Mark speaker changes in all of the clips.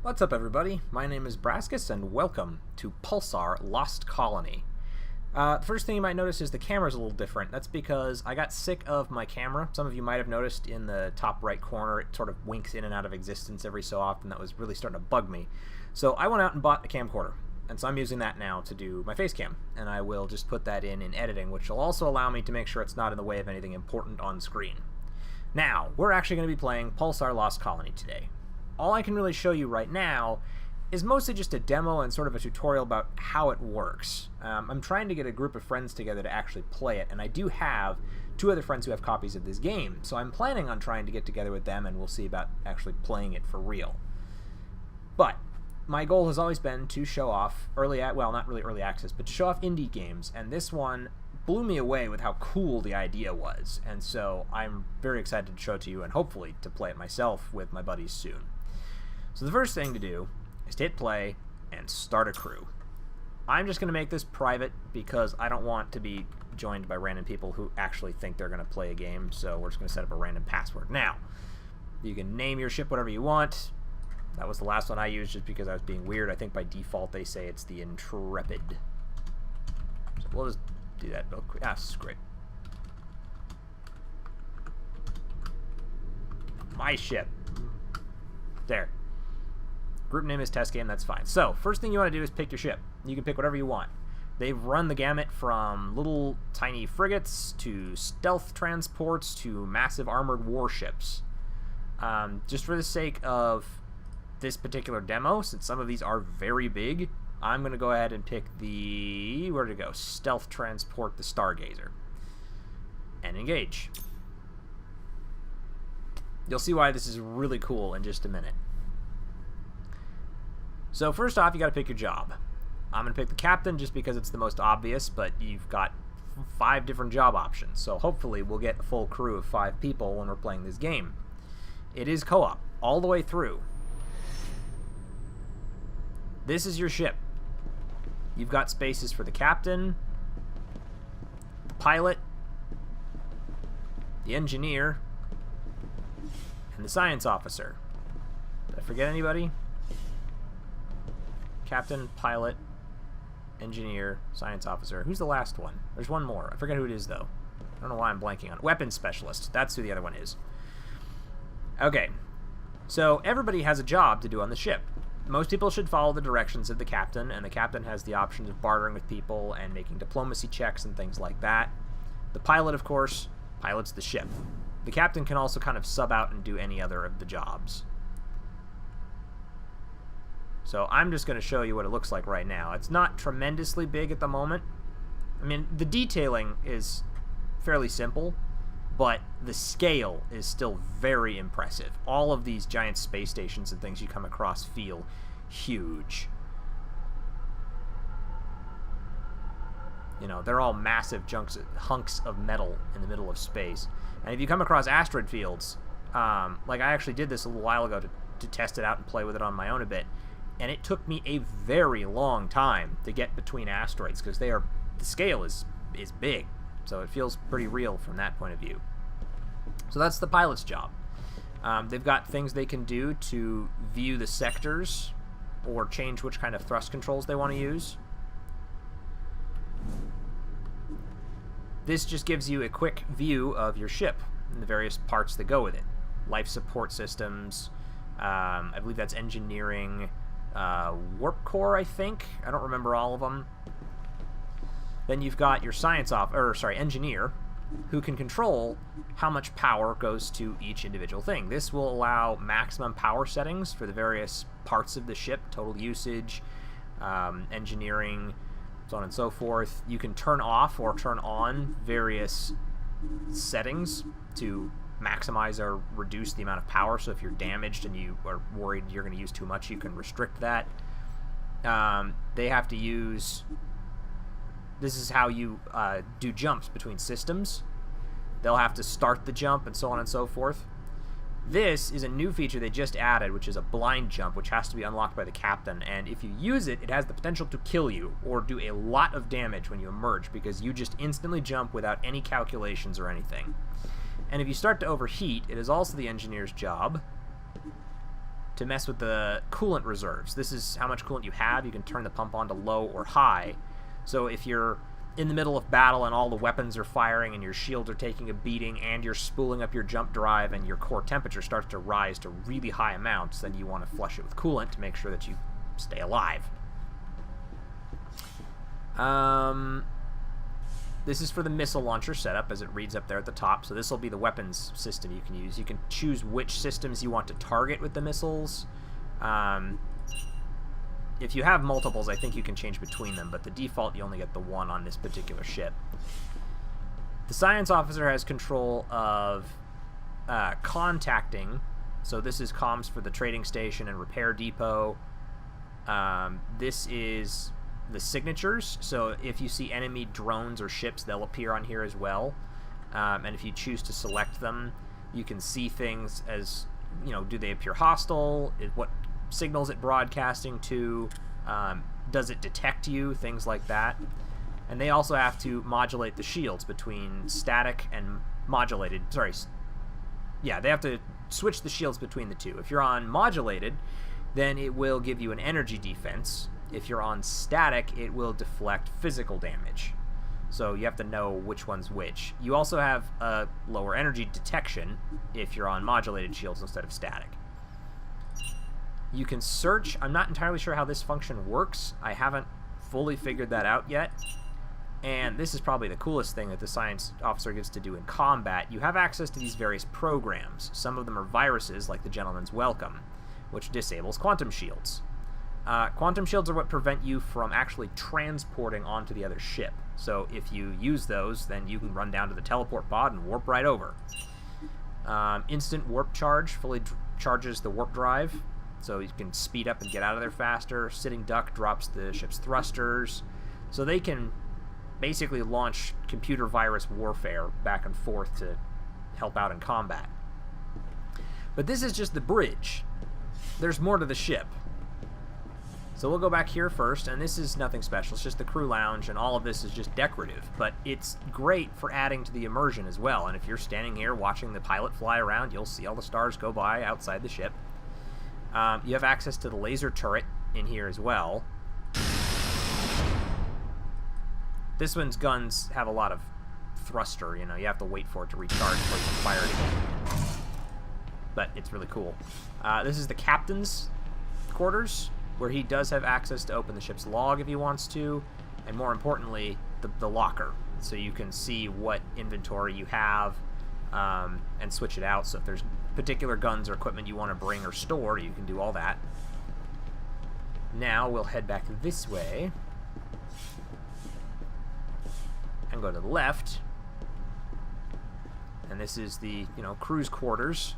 Speaker 1: What's up, everybody? My name is Brascus, and welcome to PULSAR Lost Colony. The first thing you might notice is the camera's a little different. That's because I got sick of my camera. Some of you might have noticed in the top right corner it sort of winks in and out of existence every so often. That was really starting to bug me. So I went out and bought a camcorder, and so I'm using that now to do my face cam, and I will just put that in editing, which will also allow me to make sure it's not in the way of anything important on screen. Now, we're actually going to be playing PULSAR Lost Colony today. All I can really show you right now is mostly just a demo and sort of a tutorial about how it works. I'm trying to get a group of friends together to actually play it, and I do have two other friends who have copies of this game, so I'm planning on trying to get together with them, and we'll see about actually playing it for real. But my goal has always been to show off well, not really early access, but to show off indie games, and this one blew me away with how cool the idea was, and so I'm very excited to show it to you and hopefully to play it myself with my buddies soon. So the first thing to do is to hit play and start a crew. I'm just going to make this private because I don't want to be joined by random people who actually think they're going to play a game, so we're just going to set up a random password. Now, you can name your ship whatever you want. That was the last one I used just because I was being weird. I think by default they say it's the Intrepid. So we'll just do that real quick. Ah, this is great. My ship. There. Group name is test game, that's fine. So, first thing you want to do is pick your ship. You can pick whatever you want. They've run the gamut from little tiny frigates to stealth transports to massive armored warships. Just for the sake of this particular demo, since some of these are very big, I'm going to go ahead and pick the... where to go? Stealth transport the Stargazer. And engage. You'll see why this is really cool in just a minute. So first off, you got to pick your job. I'm going to pick the captain just because it's the most obvious, but you've got 5 different job options. So hopefully we'll get a full crew of 5 people when we're playing this game. It is co-op all the way through. This is your ship. You've got spaces for the captain, the pilot, the engineer, and the science officer. Did I forget anybody? Captain, pilot, engineer, science officer. Who's the last one? There's one more. I forget who it is, though. I don't know why I'm blanking on it. Weapons specialist. That's who the other one is. Okay. So everybody has a job to do on the ship. Most people should follow the directions of the captain, and the captain has the options of bartering with people and making diplomacy checks and things like that. The pilot, of course, pilots the ship. The captain can also kind of sub out and do any other of the jobs. So I'm just going to show you what it looks like right now. It's not tremendously big at the moment. I mean, the detailing is fairly simple, but the scale is still very impressive. All of these giant space stations and things you come across feel huge. You know, they're all massive hunks of metal in the middle of space. And if you come across asteroid fields, like I actually did this a little while ago to test it out and play with it on my own a bit, and it took me a very long time to get between asteroids because the scale is big, so it feels pretty real from that point of view. So that's the pilot's job. They've got things they can do to view the sectors or change which kind of thrust controls they want to use. This just gives you a quick view of your ship and the various parts that go with it. Life support systems, I believe that's engineering, warp core, I think. I don't remember all of them. Then you've got your engineer, who can control how much power goes to each individual thing. This will allow maximum power settings for the various parts of the ship, total usage, engineering, so on and so forth. You can turn off or turn on various settings to maximize or reduce the amount of power. So if you're damaged and you are worried you're going to use too much, you can restrict that. They have to use... This is how you do jumps between systems. They'll have to start the jump and so on and so forth. This is a new feature they just added, which is a blind jump, which has to be unlocked by the captain. And if you use it, it has the potential to kill you or do a lot of damage when you emerge because you just instantly jump without any calculations or anything. And if you start to overheat, it is also the engineer's job to mess with the coolant reserves. This is how much coolant you have. You can turn the pump on to low or high. So if you're in the middle of battle and all the weapons are firing and your shields are taking a beating and you're spooling up your jump drive and your core temperature starts to rise to really high amounts, then you want to flush it with coolant to make sure that you stay alive. This is for the missile launcher setup, as it reads up there at the top. So this will be the weapons system you can use. You can choose which systems you want to target with the missiles. If you have multiples, I think you can change between them, but the default, you only get the one on this particular ship. The science officer has control of contacting. So this is comms for the trading station and repair depot. This is the signatures, so if you see enemy drones or ships, they'll appear on here as well. And if you choose to select them, you can see things as, you know, do they appear hostile? What signals it broadcasting to? Does it detect you? Things like that. And they also have to modulate the shields between static and modulated. Sorry. Yeah, they have to switch the shields between the two. If you're on modulated, then it will give you an energy defense. If you're on static, it will deflect physical damage. So you have to know which one's which. You also have a lower energy detection if you're on modulated shields instead of static. You can search. I'm not entirely sure how this function works. I haven't fully figured that out yet. And this is probably the coolest thing that the science officer gets to do in combat. You have access to these various programs. Some of them are viruses, like the Gentleman's Welcome, which disables quantum shields. Quantum shields are what prevent you from actually transporting onto the other ship. So if you use those, then you can run down to the teleport pod and warp right over. Instant warp charge fully charges the warp drive, so you can speed up and get out of there faster. Sitting duck drops the ship's thrusters. So they can basically launch computer virus warfare back and forth to help out in combat. But this is just the bridge. There's more to the ship. So we'll go back here first, and this is nothing special. It's just the crew lounge, and all of this is just decorative. But it's great for adding to the immersion as well. And if you're standing here watching the pilot fly around, you'll see all the stars go by outside the ship. You have access to the laser turret in here as well. This one's guns have a lot of thruster, you know. You have to wait for it to recharge before you can fire it again. But it's really cool. This is the captain's quarters, where he does have access to open the ship's log if he wants to, and more importantly, the locker. So you can see what inventory you have and switch it out. So if there's particular guns or equipment you want to bring or store, you can do all that. Now we'll head back this way and go to the left. And this is the, you know, crew's quarters.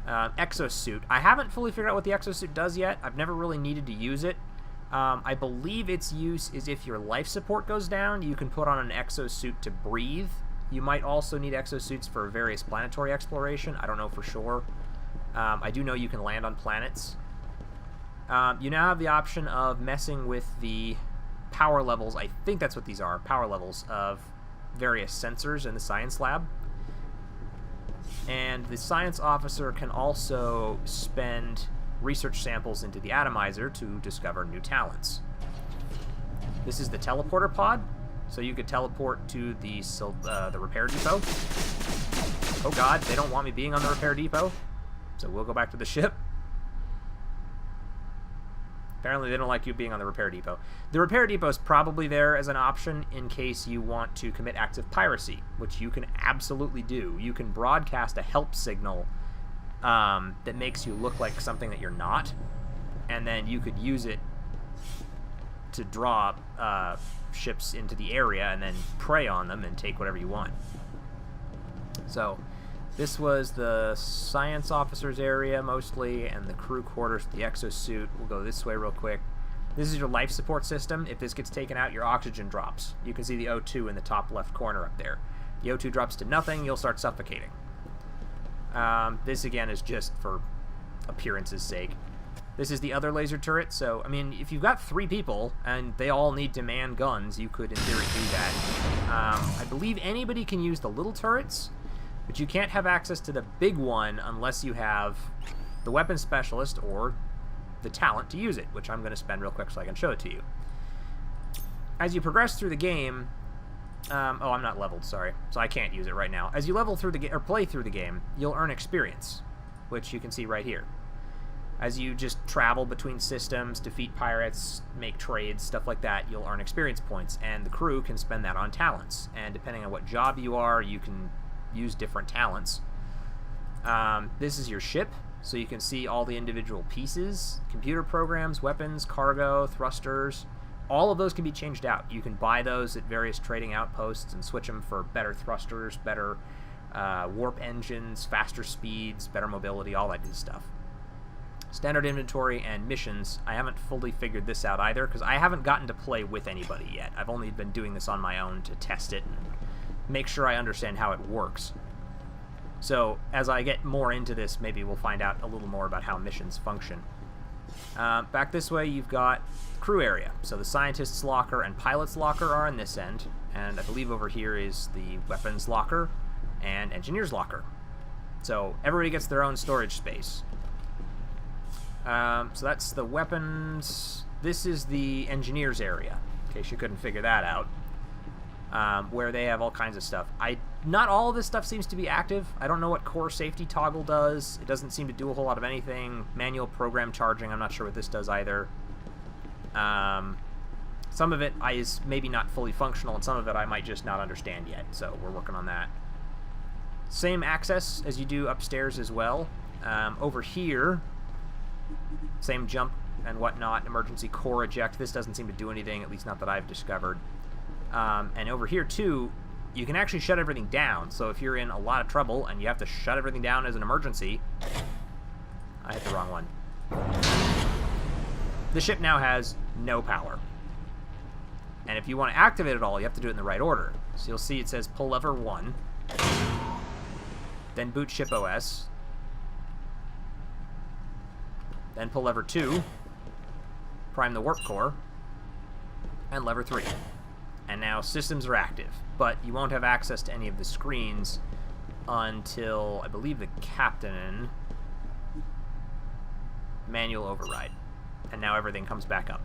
Speaker 1: Exosuit. I haven't fully figured out what the exosuit does yet. I've never really needed to use it. I believe its use is if your life support goes down, you can put on an exosuit to breathe. You might also need exosuits for various planetary exploration. I don't know for sure. I do know you can land on planets. You now have the option of messing with the power levels. I think that's what these are. Power levels of various sensors in the science lab. And the science officer can also spend research samples into the atomizer to discover new talents. This is the teleporter pod, so you could teleport to the repair depot. Oh god, they don't want me being on the repair depot, so we'll go back to the ship. Apparently they don't like you being on the repair depot. The repair depot is probably there as an option in case you want to commit acts of piracy, which you can absolutely do. You can broadcast a help signal that makes you look like something that you're not, and then you could use it to draw ships into the area and then prey on them and take whatever you want. So this was the science officer's area mostly, and the crew quarters, the exosuit. We'll go this way real quick. This is your life support system. If this gets taken out, your oxygen drops. You can see the O2 in the top left corner up there. The O2 drops to nothing, you'll start suffocating. This again is just for appearance's sake. This is the other laser turret, so, I mean, if you've got 3 people and they all need to man guns, you could in theory do that. I believe anybody can use the little turrets, but you can't have access to the big one unless you have the weapon specialist or the talent to use it, which I'm going to spend real quick so I can show it to you. As you progress through the game, oh, I'm not leveled, sorry, so I can't use it right now. As you level through the game, or play through the game, you'll earn experience, which you can see right here. As you just travel between systems, defeat pirates, make trades, stuff like that, you'll earn experience points, and the crew can spend that on talents. And depending on what job you are, you can use different talents. This is your ship, so you can see all the individual pieces, computer programs, weapons, cargo, thrusters. All of those can be changed out. You can buy those at various trading outposts and switch them for better thrusters, better warp engines, faster speeds, better mobility, all that good stuff. Standard inventory and missions, I haven't fully figured this out either, because I haven't gotten to play with anybody yet. I've only been doing this on my own to test it and make sure I understand how it works. So, as I get more into this, maybe we'll find out a little more about how missions function. Back this way, you've got crew area. So the scientist's locker and pilot's locker are on this end, and I believe over here is the weapons locker and engineer's locker. So everybody gets their own storage space. So that's the weapons. This is the engineer's area, in case you couldn't figure that out, where they have all kinds of stuff. Not all of this stuff seems to be active. I don't know what core safety toggle does. It doesn't seem to do a whole lot of anything. Manual program charging, I'm not sure what this does either. Some of it is maybe not fully functional, and some of it I might just not understand yet, so we're working on that. Same access as you do upstairs as well. Over here, same jump and whatnot, emergency core eject. This doesn't seem to do anything, at least not that I've discovered. And over here, too, you can actually shut everything down. So if you're in a lot of trouble and you have to shut everything down as an emergency... I hit the wrong one. The ship now has no power. And if you want to activate it all, you have to do it in the right order. So you'll see it says pull lever 1, then boot ship OS, then pull lever 2, prime the warp core, and lever 3. And now systems are active, but you won't have access to any of the screens until, I believe, the captain manual override. And now everything comes back up.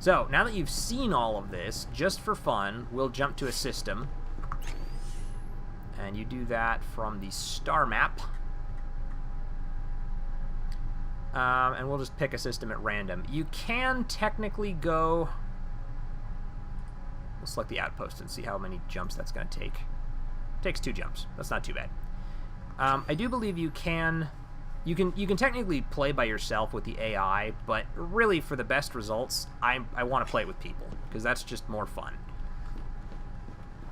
Speaker 1: So, now that you've seen all of this, just for fun, we'll jump to a system. And you do that from the star map. And we'll just pick a system at random. You can technically go... We'll select the outpost and see how many jumps that's going to take. It takes 2 jumps. That's not too bad. I do believe you can technically play by yourself with the AI, but really for the best results, I want to play it with people, because that's just more fun.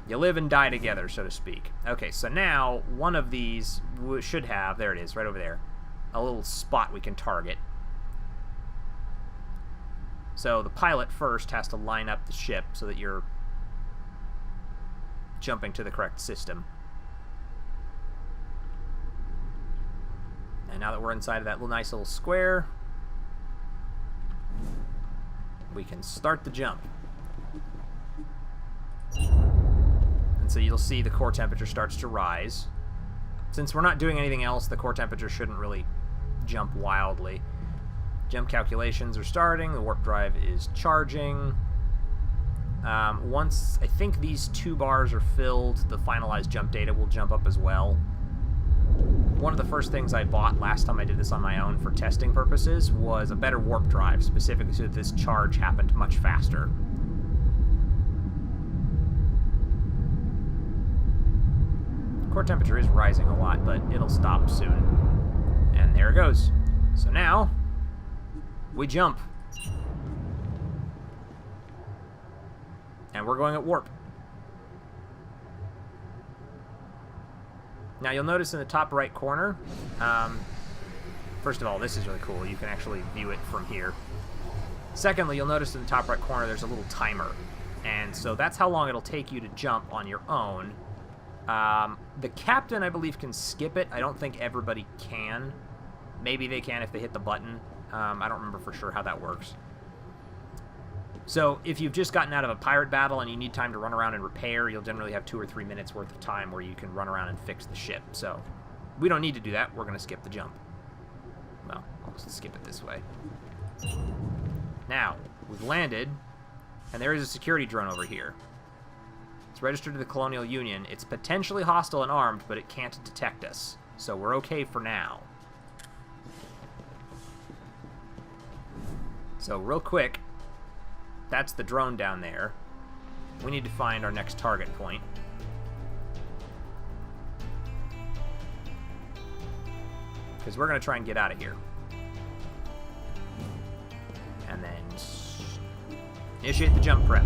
Speaker 1: You live and die together, so to speak. Okay, so now one of these should have, there it is, right over there, a little spot we can target. So the pilot first has to line up the ship so that you're jumping to the correct system. And now that we're inside of that nice little square, we can start the jump. And so you'll see the core temperature starts to rise. Since we're not doing anything else, the core temperature shouldn't really jump wildly. Jump calculations are starting, the warp drive is charging. Once I think these 2 bars are filled, the finalized jump data will jump up as well. One of the first things I bought last time I did this on my own for testing purposes was a better warp drive, specifically so that this charge happened much faster. Core temperature is rising a lot, but it'll stop soon. And there it goes. So now, we jump. And we're going at warp. Now you'll notice in the top right corner, first of all, this is really cool. You can actually view it from here. Secondly, you'll notice in the top right corner there's a little timer. And so that's how long it'll take you to jump on your own. The captain, I believe, can skip it. I don't think everybody can. Maybe they can if they hit the button. I don't remember for sure how that works. So if you've just gotten out of a pirate battle and you need time to run around and repair, you'll generally have 2 or 3 minutes worth of time where you can run around and fix the ship. So we don't need to do that. We're going to skip the jump. Well, I'll just skip it this way. Now, we've landed, and there is a security drone over here. It's registered to the Colonial Union. It's potentially hostile and armed, but it can't detect us. So we're okay for now. So real quick, that's the drone down there. We need to find our next target point. Because we're going to try and get out of here. And then initiate the jump prep.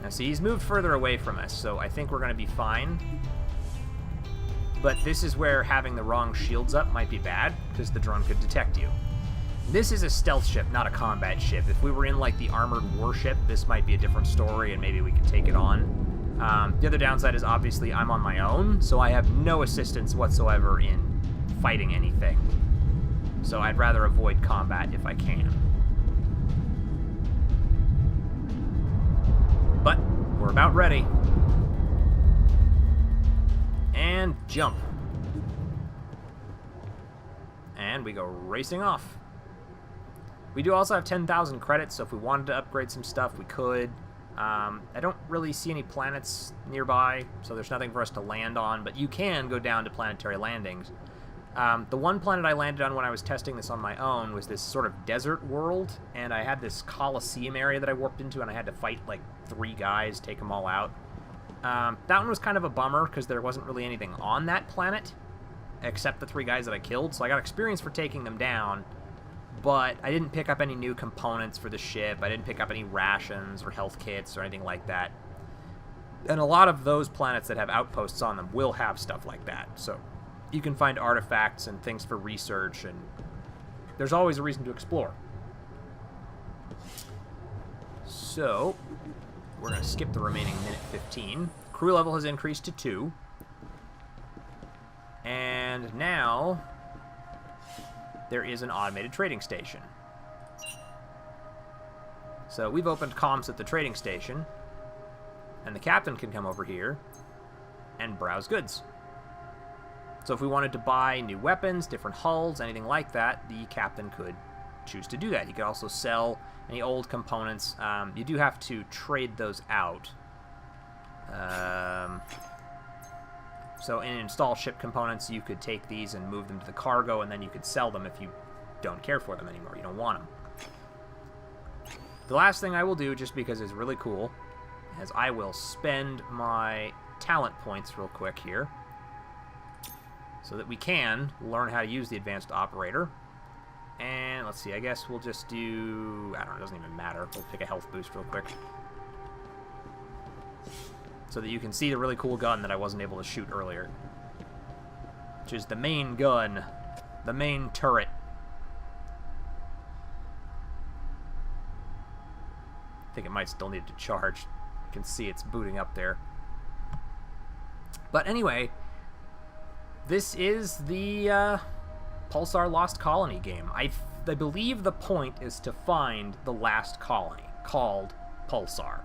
Speaker 1: Now see, he's moved further away from us, so I think we're going to be fine. But this is where having the wrong shields up might be bad, because the drone could detect you. This is a stealth ship, not a combat ship. If we were in, like, the armored warship, this might be a different story, and maybe we could take it on. The other downside is, obviously, I'm on my own, so I have no assistance whatsoever in fighting anything. So I'd rather avoid combat if I can. But we're about ready. And jump. And we go racing off. We do also have 10,000 credits, so if we wanted to upgrade some stuff, we could. I don't really see any planets nearby, so there's nothing for us to land on, but you can go down to planetary landings. The one planet I landed on when I was testing this on my own was this sort of desert world, and I had this Coliseum area that I warped into, and I had to fight like 3 guys, take them all out. That one was kind of a bummer, because there wasn't really anything on that planet, except the 3 guys that I killed, so I got experience for taking them down, but I didn't pick up any new components for the ship, I didn't pick up any rations or health kits or anything like that. And a lot of those planets that have outposts on them will have stuff like that, so you can find artifacts and things for research, and there's always a reason to explore. So, we're going to skip the remaining minute 15. Crew level has increased to 2. And now, there is an automated trading station. So we've opened comms at the trading station, and the captain can come over here and browse goods. So if we wanted to buy new weapons, different hulls, anything like that, the captain could choose to do that. He could also sell any old components. You do have to trade those out. So in install ship components, you could take these and move them to the cargo, and then you could sell them if you don't care for them anymore. You don't want them. The last thing I will do, just because it's really cool, is I will spend my talent points real quick here, so that we can learn how to use the advanced operator. And let's see, I guess we'll just do, I don't know, it doesn't even matter. We'll pick a health boost real quick, so that you can see the really cool gun that I wasn't able to shoot earlier, which is the main gun, the main turret. I think it might still need to charge. You can see it's booting up there. But anyway, this is the PULSAR Lost Colony game. I believe the point is to find the last colony, called PULSAR.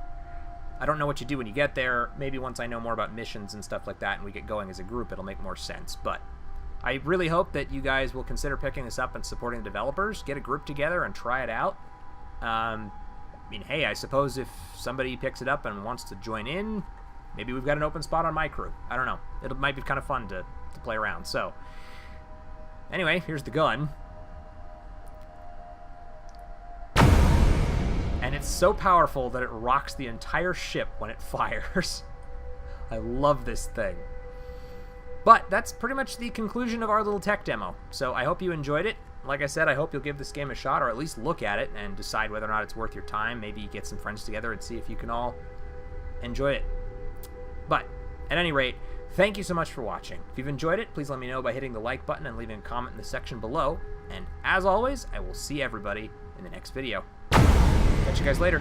Speaker 1: I don't know what you do when you get there. Maybe once I know more about missions and stuff like that and we get going as a group, it'll make more sense. But I really hope that you guys will consider picking this up and supporting the developers. Get a group together and try it out. I mean, hey, I suppose if somebody picks it up and wants to join in, maybe we've got an open spot on my crew. I don't know. It might be kind of fun to play around. So, anyway, here's the gun. And it's so powerful that it rocks the entire ship when it fires. I love this thing. But that's pretty much the conclusion of our little tech demo. So I hope you enjoyed it. Like I said, I hope you'll give this game a shot, or at least look at it and decide whether or not it's worth your time. Maybe get some friends together and see if you can all enjoy it. But, at any rate, thank you so much for watching. If you've enjoyed it, please let me know by hitting the like button and leaving a comment in the section below. And as always, I will see everybody in the next video. Catch you guys later.